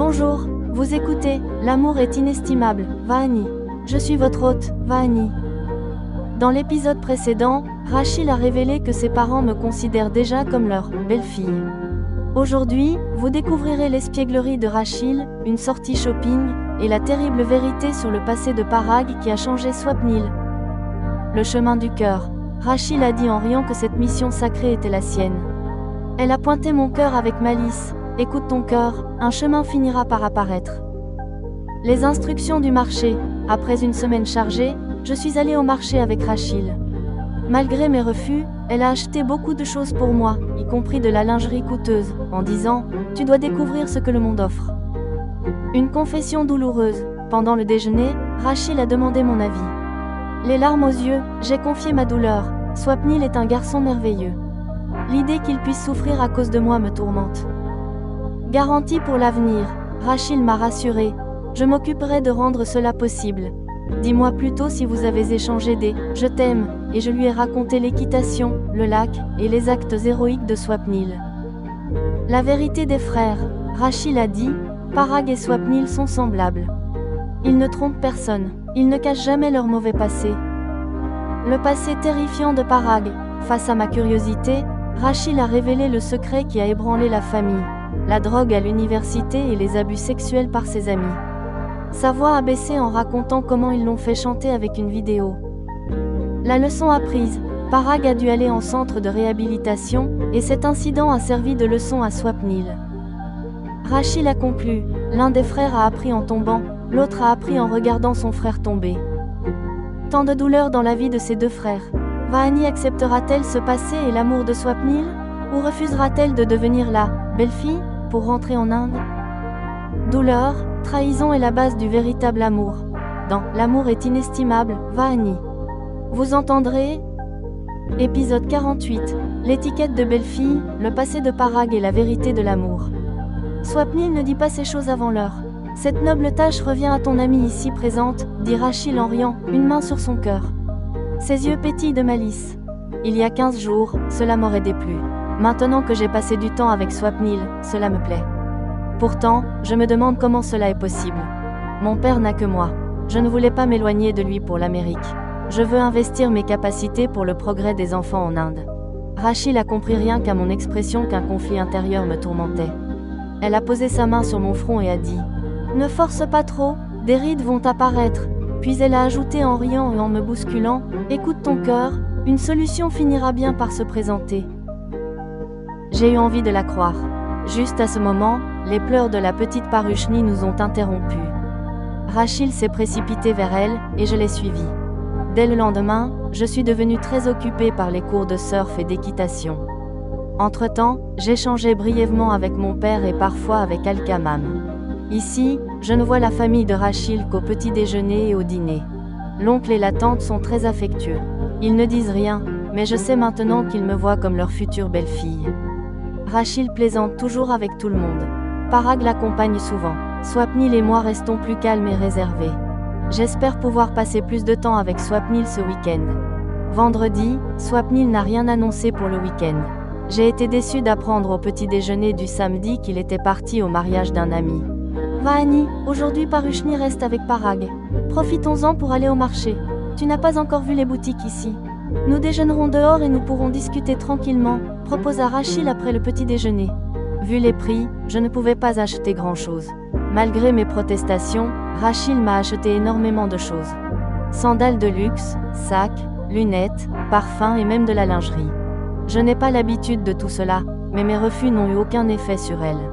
Bonjour, vous écoutez, l'amour est inestimable, Vahani. Je suis votre hôte, Vahani. Dans l'épisode précédent, Rachil a révélé que ses parents me considèrent déjà comme leur belle-fille. Aujourd'hui, vous découvrirez l'espièglerie de Rachil, une sortie shopping, et la terrible vérité sur le passé de Parag qui a changé Swapnil. Le chemin du cœur. Rachil a dit en riant que cette mission sacrée était la sienne. Elle a pointé mon cœur avec malice. Écoute ton cœur, un chemin finira par apparaître. Les instructions du marché. Après une semaine chargée, je suis allée au marché avec Rachil. Malgré mes refus, elle a acheté beaucoup de choses pour moi, y compris de la lingerie coûteuse, en disant « Tu dois découvrir ce que le monde offre ». Une confession douloureuse. Pendant le déjeuner, Rachil a demandé mon avis. Les larmes aux yeux, j'ai confié ma douleur. Swapnil est un garçon merveilleux. L'idée qu'il puisse souffrir à cause de moi me tourmente. Garantie pour l'avenir. Rachil m'a rassurée. Je m'occuperai de rendre cela possible. Dis-moi plutôt si vous avez échangé des « je t'aime » et je lui ai raconté l'équitation, le lac et les actes héroïques de Swapnil. La vérité des frères. Rachil a dit « Parag et Swapnil sont semblables. Ils ne trompent personne. Ils ne cachent jamais leur mauvais passé. » Le passé terrifiant de Parag. Face à ma curiosité, Rachil a révélé le secret qui a ébranlé la famille. La drogue à l'université et les abus sexuels par ses amis. Sa voix a baissé en racontant comment ils l'ont fait chanter avec une vidéo. La leçon apprise. Parag a dû aller en centre de réhabilitation, et cet incident a servi de leçon à Swapnil. Rachil a conclu. L'un des frères a appris en tombant, l'autre a appris en regardant son frère tomber. Tant de douleur dans la vie de ses deux frères. Vahani acceptera-t-elle ce passé et l'amour de Swapnil? Ou refusera-t-elle de devenir la belle-fille pour rentrer en Inde? Douleur, trahison est la base du véritable amour. Dans L'amour est inestimable, Vahani. Vous entendrez? Épisode 48. L'étiquette de belle-fille, le passé de Parag et la vérité de l'amour. Swapnil ne dit pas ces choses avant l'heure. Cette noble tâche revient à ton amie ici présente, dit Rachil en riant, une main sur son cœur. Ses yeux pétillent de malice. Il y a 15 jours, cela m'aurait déplu. Maintenant que j'ai passé du temps avec Swapnil, cela me plaît. Pourtant, je me demande comment cela est possible. Mon père n'a que moi. Je ne voulais pas m'éloigner de lui pour l'Amérique. Je veux investir mes capacités pour le progrès des enfants en Inde. Rachil a compris rien qu'à mon expression qu'un conflit intérieur me tourmentait. Elle a posé sa main sur mon front et a dit « Ne force pas trop, des rides vont apparaître ». Puis elle a ajouté en riant et en me bousculant « Écoute ton cœur, une solution finira bien par se présenter ». J'ai eu envie de la croire. Juste à ce moment, les pleurs de la petite Parushni nous ont interrompus. Rachil s'est précipité vers elle, et je l'ai suivie. Dès le lendemain, je suis devenue très occupée par les cours de surf et d'équitation. Entre-temps, j'échangeais brièvement avec mon père et parfois avec Al-Kamam. Ici, je ne vois la famille de Rachil qu'au petit déjeuner et au dîner. L'oncle et la tante sont très affectueux. Ils ne disent rien, mais je sais maintenant qu'ils me voient comme leur future belle-fille. Rachil plaisante toujours avec tout le monde. Parag l'accompagne souvent. Swapnil et moi restons plus calmes et réservés. J'espère pouvoir passer plus de temps avec Swapnil ce week-end. Vendredi, Swapnil n'a rien annoncé pour le week-end. J'ai été déçue d'apprendre au petit déjeuner du samedi qu'il était parti au mariage d'un ami. Vahani, aujourd'hui Parushni reste avec Parag. Profitons-en pour aller au marché. Tu n'as pas encore vu les boutiques ici. Nous déjeunerons dehors et nous pourrons discuter tranquillement, proposa Rachil après le petit déjeuner. Vu les prix, je ne pouvais pas acheter grand-chose. Malgré mes protestations, Rachil m'a acheté énormément de choses. Sandales de luxe, sacs, lunettes, parfums et même de la lingerie. Je n'ai pas l'habitude de tout cela, mais mes refus n'ont eu aucun effet sur elle.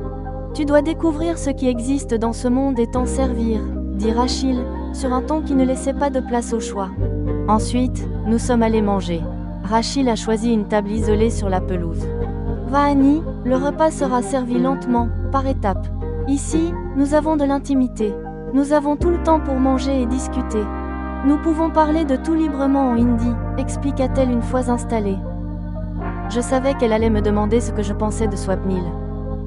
Tu dois découvrir ce qui existe dans ce monde et t'en servir, dit Rachil, sur un ton qui ne laissait pas de place au choix. Ensuite, nous sommes allés manger. Rachil a choisi une table isolée sur la pelouse. Vahani, le repas sera servi lentement, par étapes. Ici, nous avons de l'intimité. Nous avons tout le temps pour manger et discuter. Nous pouvons parler de tout librement en hindi, expliqua-t-elle une fois installée. Je savais qu'elle allait me demander ce que je pensais de Swapnil.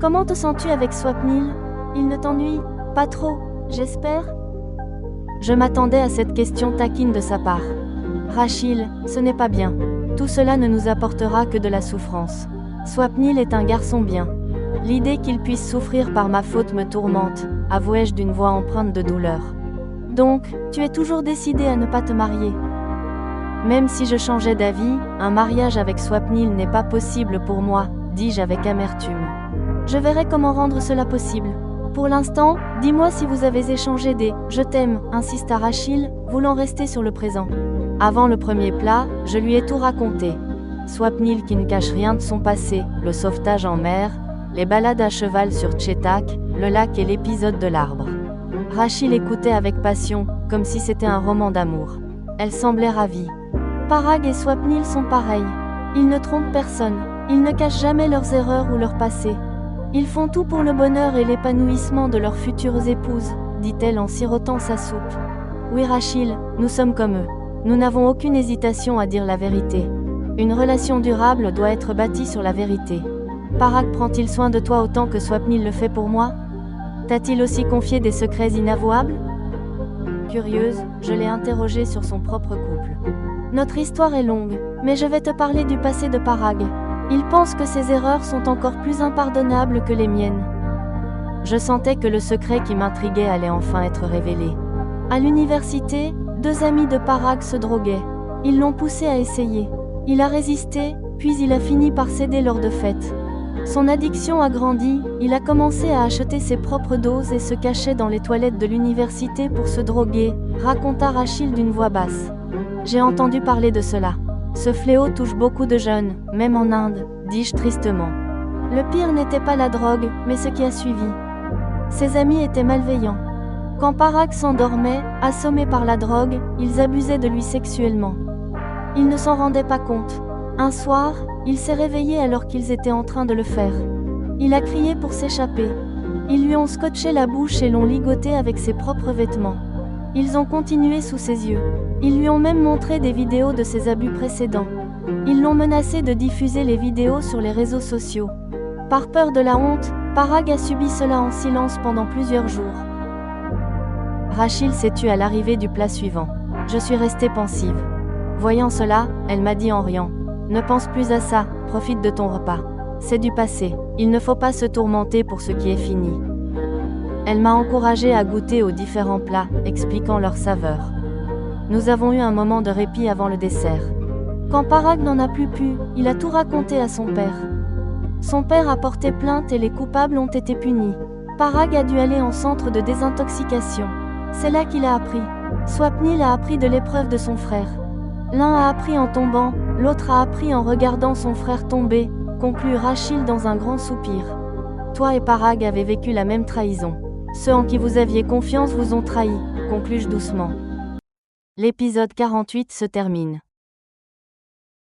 Comment te sens-tu avec Swapnil? Il ne t'ennuie pas trop, j'espère? Je m'attendais à cette question taquine de sa part. Rachil, ce n'est pas bien. Tout cela ne nous apportera que de la souffrance. Swapnil est un garçon bien. L'idée qu'il puisse souffrir par ma faute me tourmente, avouai-je d'une voix empreinte de douleur. Donc, tu es toujours décidé à ne pas te marier. Même si je changeais d'avis, un mariage avec Swapnil n'est pas possible pour moi, dis-je avec amertume. Je verrai comment rendre cela possible. Pour l'instant, dis-moi si vous avez échangé des « je t'aime », insista Rachil, voulant rester sur le présent. Avant le premier plat, je lui ai tout raconté. Swapnil qui ne cache rien de son passé, le sauvetage en mer, les balades à cheval sur Chetak, le lac et l'épisode de l'arbre. Rachil écoutait avec passion, comme si c'était un roman d'amour. Elle semblait ravie. Parag et Swapnil sont pareils. Ils ne trompent personne. Ils ne cachent jamais leurs erreurs ou leur passé. Ils font tout pour le bonheur et l'épanouissement de leurs futures épouses, dit-elle en sirotant sa soupe. Oui Rachil, nous sommes comme eux. Nous n'avons aucune hésitation à dire la vérité. Une relation durable doit être bâtie sur la vérité. Parag prend-il soin de toi autant que Swapnil le fait pour moi? T'a-t-il aussi confié des secrets inavouables? Curieuse, je l'ai interrogée sur son propre couple. Notre histoire est longue, mais je vais te parler du passé de Parag. Il pense que ses erreurs sont encore plus impardonnables que les miennes. Je sentais que le secret qui m'intriguait allait enfin être révélé. À l'université, 2 amis de Parag se droguaient. Ils l'ont poussé à essayer. Il a résisté, puis il a fini par céder lors de fêtes. Son addiction a grandi, il a commencé à acheter ses propres doses et se cachait dans les toilettes de l'université pour se droguer, raconta Rachil d'une voix basse. J'ai entendu parler de cela. Ce fléau touche beaucoup de jeunes, même en Inde, dis-je tristement. Le pire n'était pas la drogue, mais ce qui a suivi. Ses amis étaient malveillants. Quand Parag s'endormait, assommé par la drogue, ils abusaient de lui sexuellement. Il ne s'en rendait pas compte. Un soir, il s'est réveillé alors qu'ils étaient en train de le faire. Il a crié pour s'échapper. Ils lui ont scotché la bouche et l'ont ligoté avec ses propres vêtements. Ils ont continué sous ses yeux. Ils lui ont même montré des vidéos de ses abus précédents. Ils l'ont menacé de diffuser les vidéos sur les réseaux sociaux. Par peur de la honte, Parag a subi cela en silence pendant plusieurs jours. Rachil s'est tue à l'arrivée du plat suivant. Je suis restée pensive. Voyant cela, elle m'a dit en riant. Ne pense plus à ça, profite de ton repas. C'est du passé, il ne faut pas se tourmenter pour ce qui est fini. Elle m'a encouragée à goûter aux différents plats, expliquant leur saveur. Nous avons eu un moment de répit avant le dessert. Quand Parag n'en a plus pu, il a tout raconté à son père. Son père a porté plainte et les coupables ont été punis. Parag a dû aller en centre de désintoxication. C'est là qu'il a appris. Swapnil a appris de l'épreuve de son frère. L'un a appris en tombant, l'autre a appris en regardant son frère tomber, conclut Rachil dans un grand soupir. Toi et Parag avez vécu la même trahison. Ceux en qui vous aviez confiance vous ont trahi, conclus-je doucement. L'épisode 48 se termine.